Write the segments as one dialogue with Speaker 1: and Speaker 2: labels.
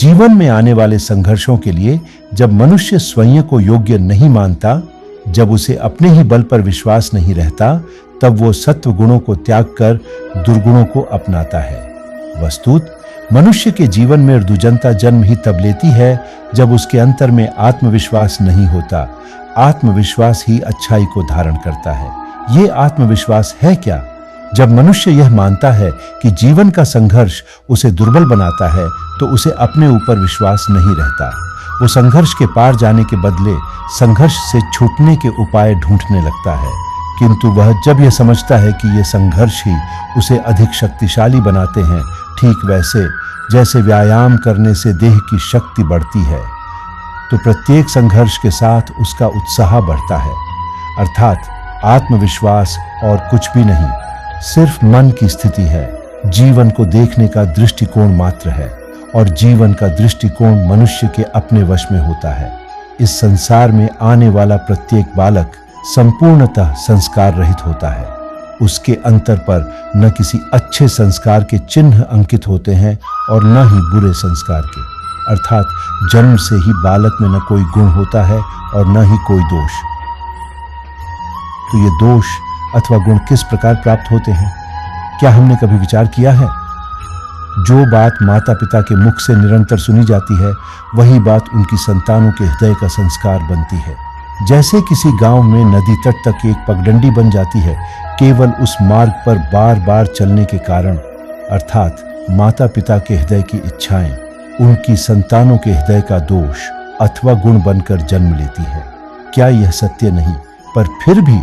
Speaker 1: जीवन में आने वाले संघर्षों के लिए जब मनुष्य स्वयं को योग्य नहीं मानता, जब उसे अपने ही बल पर विश्वास नहीं रहता, तब वो सत्व गुणों को त्याग कर दुर्गुणों को अपनाता है। वस्तुत मनुष्य के जीवन में मृदुजनता जन्म ही तब लेती है जब उसके अंतर में आत्मविश्वास नहीं होता। आत्मविश्वास ही अच्छाई को धारण करता है। ये आत्मविश्वास है क्या? जब मनुष्य यह मानता है कि जीवन का संघर्ष उसे दुर्बल बनाता है, तो उसे अपने ऊपर विश्वास नहीं रहता। वो संघर्ष के पार जाने के बदले संघर्ष से छूटने के उपाय ढूंढने लगता है। किंतु वह जब यह समझता है कि ये संघर्ष ही उसे अधिक शक्तिशाली बनाते हैं, ठीक वैसे जैसे व्यायाम करने से देह की शक्ति बढ़ती है, तो प्रत्येक संघर्ष के साथ उसका उत्साह बढ़ता है। अर्थात आत्मविश्वास और कुछ भी नहीं, सिर्फ मन की स्थिति है। जीवन को देखने का दृष्टिकोण मात्र है, और जीवन का दृष्टिकोण मनुष्य के अपने वश में होता है। इस संसार में आने वाला प्रत्येक बालक संपूर्णतः संस्कार रहित होता है। उसके अंतर पर न किसी अच्छे संस्कार के चिन्ह अंकित होते हैं और न ही बुरे संस्कार के। अर्थात जन्म से ही बालक में न कोई गुण होता है और न ही कोई दोष। तो ये दोष अथवा गुण किस प्रकार प्राप्त होते हैं? क्या हमने कभी विचार किया है? जो बात माता पिता के मुख से निरंतर सुनी जाती है, वही बात उनकी संतानों के हृदय का संस्कार बनती है। जैसे किसी गांव में नदी तट तक एक पगडंडी बन जाती है, केवल उस मार्ग पर बार बार चलने के कारण। अर्थात माता पिता के हृदय की इच्छाएं उनकी संतानों के हृदय का दोष अथवा गुण बनकर जन्म लेती है। क्या यह सत्य नहीं? पर फिर भी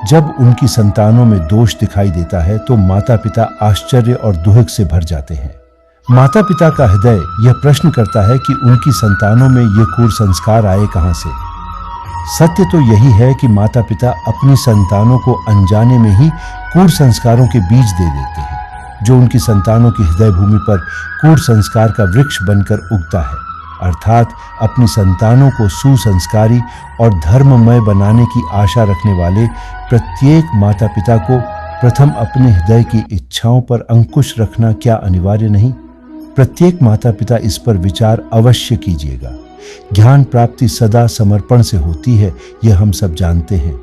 Speaker 1: जब उनकी संतानों में दोष दिखाई देता है, तो माता पिता आश्चर्य और दुहक से भर जाते हैं। माता पिता का हृदय यह प्रश्न करता है कि उनकी संतानों में ये क्रूर संस्कार आए कहां से। सत्य तो यही है कि माता पिता अपनी संतानों को अनजाने में ही क्रूर संस्कारों के बीज दे देते हैं, जो उनकी संतानों की हृदय भूमि पर क्रूर संस्कार का वृक्ष बनकर उगता है। अर्थात अपनी संतानों को सुसंस्कारी और धर्ममय बनाने की आशा रखने वाले प्रत्येक माता पिता को प्रथम अपने हृदय की इच्छाओं पर अंकुश रखना क्या अनिवार्य नहीं? प्रत्येक माता पिता इस पर विचार अवश्य कीजिएगा। ज्ञान प्राप्ति सदा समर्पण से होती है, यह हम सब जानते हैं।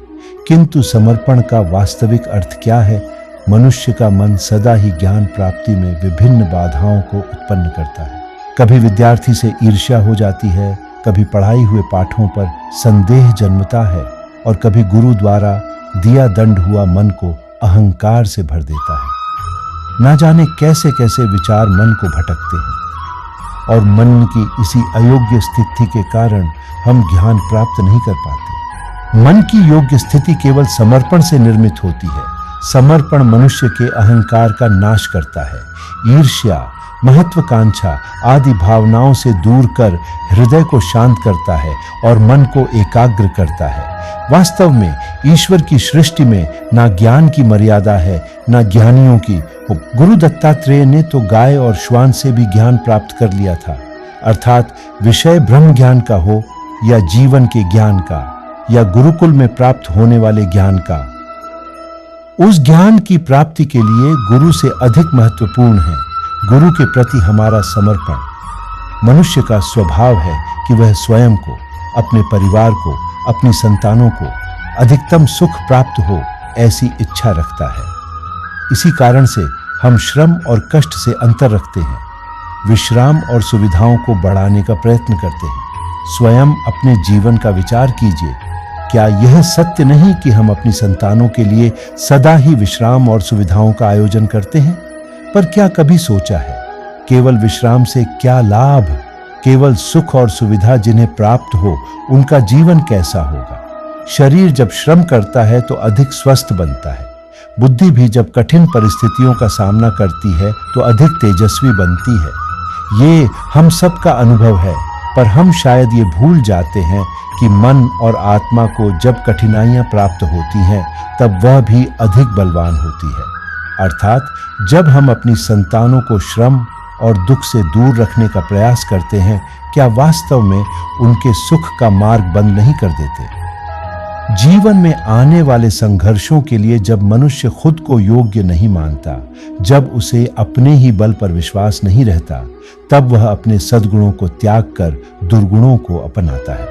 Speaker 1: किंतु समर्पण का वास्तविक अर्थ क्या है? मनुष्य का मन सदा ही ज्ञान प्राप्ति में विभिन्न बाधाओं को उत्पन्न करता है। कभी विद्यार्थी से ईर्ष्या हो जाती है, कभी पढ़ाई हुए पाठों पर संदेह जन्मता है, और कभी गुरु द्वारा दिया दंड हुआ मन को अहंकार से भर देता है। ना जाने कैसे कैसे विचार मन को भटकते हैं, और मन की इसी अयोग्य स्थिति के कारण हम ज्ञान प्राप्त नहीं कर पाते। मन की योग्य स्थिति केवल समर्पण से निर्मित होती है। समर्पण मनुष्य के अहंकार का नाश करता है। ईर्ष्या, महत्वाकांक्षा आदि भावनाओं से दूर कर हृदय को शांत करता है और मन को एकाग्र करता है। वास्तव में ईश्वर की सृष्टि में ना ज्ञान की मर्यादा है, ना ज्ञानियों की। गुरु दत्तात्रेय ने तो गाय और श्वान से भी ज्ञान प्राप्त कर लिया था। अर्थात विषय ब्रह्म ज्ञान का हो या जीवन के ज्ञान का या गुरुकुल में प्राप्त होने वाले ज्ञान का, उस ज्ञान की प्राप्ति के लिए गुरु से अधिक महत्वपूर्ण है गुरु के प्रति हमारा समर्पण। मनुष्य का स्वभाव है कि वह स्वयं को, अपने परिवार को, अपनी संतानों को अधिकतम सुख प्राप्त हो, ऐसी इच्छा रखता है। इसी कारण से हम श्रम और कष्ट से अंतर रखते हैं, विश्राम और सुविधाओं को बढ़ाने का प्रयत्न करते हैं। स्वयं अपने जीवन का विचार कीजिए। क्या यह सत्य नहीं कि हम अपनी संतानों के लिए सदा ही विश्राम और सुविधाओं का आयोजन करते हैं? पर क्या कभी सोचा है, केवल विश्राम से क्या लाभ? केवल सुख और सुविधा जिन्हें प्राप्त हो, उनका जीवन कैसा होगा? शरीर जब श्रम करता है तो अधिक स्वस्थ बनता है। बुद्धि भी जब कठिन परिस्थितियों का सामना करती है तो अधिक तेजस्वी बनती है। ये हम सब का अनुभव है, पर हम शायद ये भूल जाते हैं कि मन और आत्मा को जब कठिनाइयां प्राप्त होती हैं, तब वह भी अधिक बलवान होती है। अर्थात जब हम अपनी संतानों को श्रम और दुख से दूर रखने का प्रयास करते हैं, क्या वास्तव में उनके सुख का मार्ग बंद नहीं कर देते? जीवन में आने वाले संघर्षों के लिए जब मनुष्य खुद को योग्य नहीं मानता, जब उसे अपने ही बल पर विश्वास नहीं रहता, तब वह अपने सद्गुणों को त्याग कर दुर्गुणों को अपनाता है,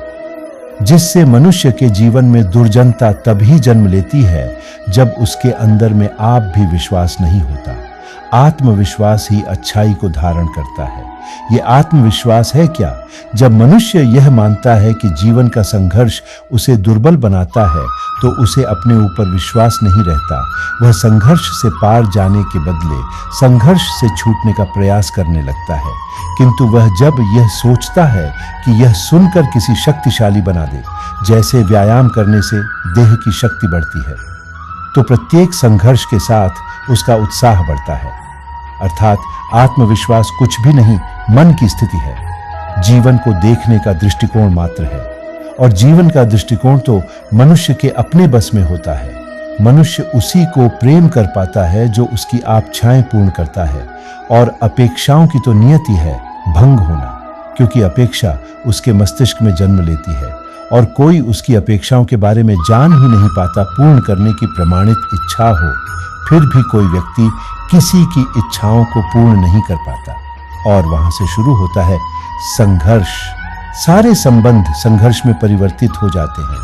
Speaker 1: जिससे मनुष्य के जीवन में दुर्जनता तभी जन्म लेती है जब उसके अंदर में आप भी विश्वास नहीं होता। आत्मविश्वास ही अच्छाई को धारण करता है। ये आत्मविश्वास है क्या? जब मनुष्य यह मानता है कि जीवन का संघर्ष उसे दुर्बल बनाता है, तो उसे अपने ऊपर विश्वास नहीं रहता। वह संघर्ष से पार जाने के बदले संघर्ष से छूटने का प्रयास करने लगता है। किंतु वह जब यह सोचता है कि यह सुनकर किसी शक्तिशाली बना दे, जैसे व्यायाम करने से देह की शक्ति बढ़ती है, तो प्रत्येक संघर्ष के साथ उसका उत्साह बढ़ता है। अर्थात आत्मविश्वास कुछ भी नहीं, मन की स्थिति है। जीवन को देखने का दृष्टिकोण मात्र है, और जीवन का दृष्टिकोण तो मनुष्य के अपने बस में होता है। मनुष्य उसी को प्रेम कर पाता है जो उसकी आकांक्षाएं पूर्ण करता है, और अपेक्षाओं की तो नियति है भंग होना, क्योंकि अपेक्षा उसके मस्तिष्क में जन्म लेती है और कोई उसकी अपेक्षाओं के बारे में जान ही नहीं पाता। पूर्ण करने की प्रमाणित इच्छा हो, फिर भी कोई व्यक्ति किसी की इच्छाओं को पूर्ण नहीं कर पाता, और वहां से शुरू होता है संघर्ष। सारे संबंध संघर्ष में परिवर्तित हो जाते हैं,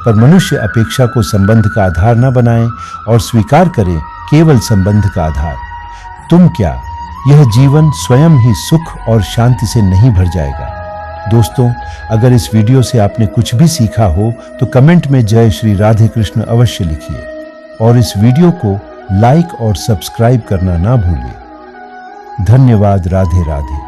Speaker 1: पर मनुष्य अपेक्षा को संबंध का आधार न बनाए और स्वीकार करे केवल संबंध का आधार। तुम क्या, यह जीवन स्वयं ही सुख और शांति से नहीं भर जाएगा। दोस्तों, अगर इस वीडियो से आपने कुछ भी सीखा हो तो कमेंट में जय श्री राधे कृष्ण अवश्य लिखिए, और इस वीडियो को लाइक और सब्सक्राइब करना ना भूलिए। धन्यवाद। राधे राधे।